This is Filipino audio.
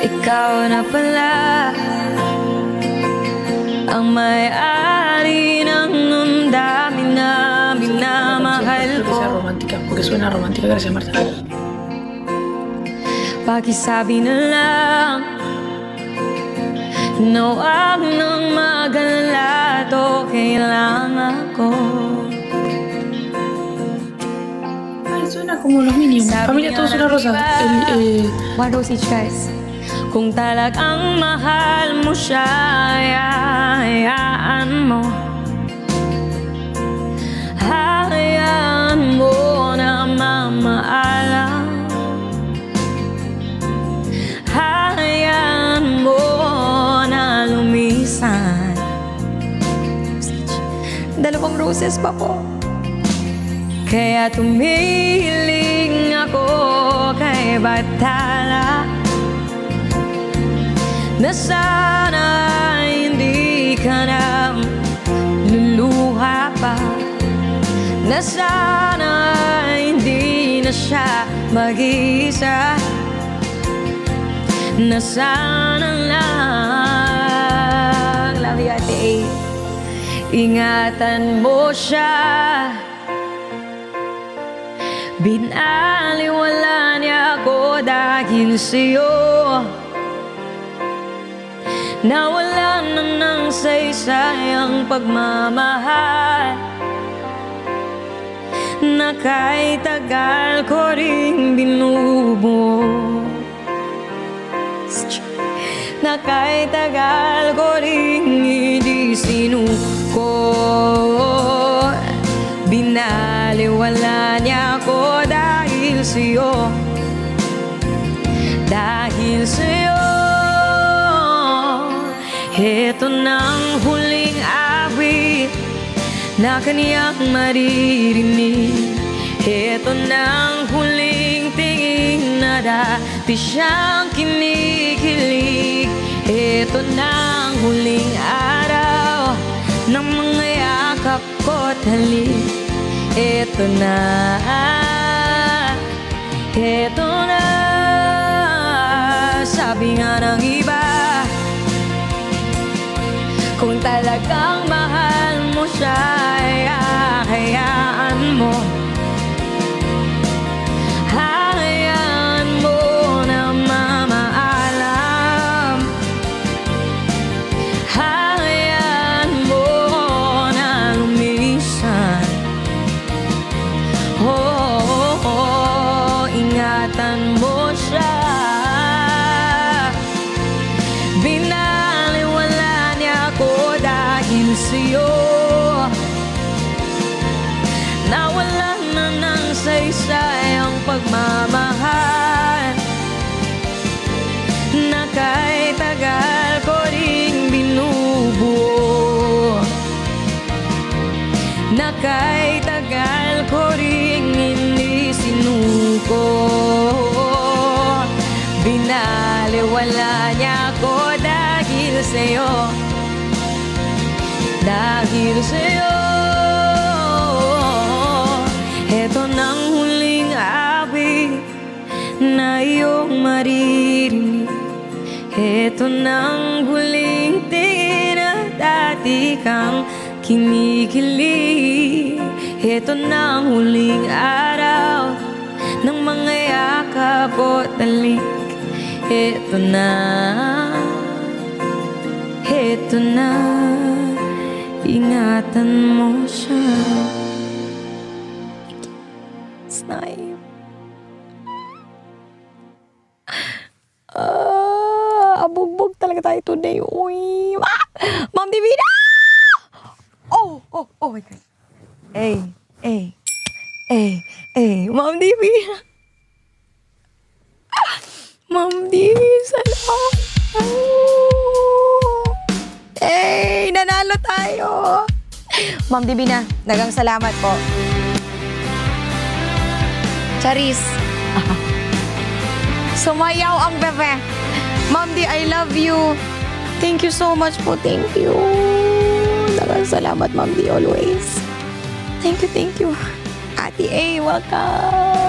ikaw na pala ang may-ari ng dami na minamahal ko. Porque suena romántica, gracias Marta. Pakisabi na lang na huwag nang mag-alala, to kailangan ko. Ay, suena como los Minions. Familia Todos una Rosa. One Rose each, guys. Kung talagang mahal mo siya, hayaan mo. Hayaan mo na mamaalam. Hayaan mo na lumisan. Dalawang roses pa po. Kaya tumiling ako kay Batala na sana hindi ka na luluha pa, na sana hindi na siya mag-isa, na sana lang, love you Ate A, ingatan mo siya. Binaliwala niya ako dahil sa'yo, nawala na ng saysayang pagmamahal, na kahit tagal ko rin binubuo, na kahit tagal ko rin hindi sinuko. Binaliwala niya ako dahil sa'yo, dahil sa'yo. Heto nang huling awit na kaniyang maririnig. Heto nang huling tingin na dati siyang kinikilig. Heto nang huling araw ng mga yakap ko't halik. Heto na, heto na. Sabi nga ng iba, kung talagang mahal mo siya, hayaan mo. Hayaan mo na mamaalam. Hayaan mo na lumisan. Ingatan mo siya. Binaliwala niya ako dahil sa'yo, nawala na ng saysayang pagmamahal, na kahit tagal ko ring binubuo, na kahit tagal ko ring hindi sinuko. Binaliwala niya ako dahil sa'yo, dahil sa'yo. Heto nang huling awit na iyong maririnig. Heto nang huling tingin na dati kang kinikilig. Heto nang huling araw ng mga yakap at dalik. Heto na, heto na, ingatan mo siya. Snipe. Abugbog talaga tayo today. Uy, Ma'am Divina! Oh my God. Ma'am Divina. Ma'am Divi, salamat. Nanalo tayo. Ma'am Divina, nagang salamat po. Charis. Sumayaw ang bebe. Ma'am Di, I love you. Thank you so much po. Thank you. Nagang salamat, Ma'am Di, always. Thank you. Ate A, welcome.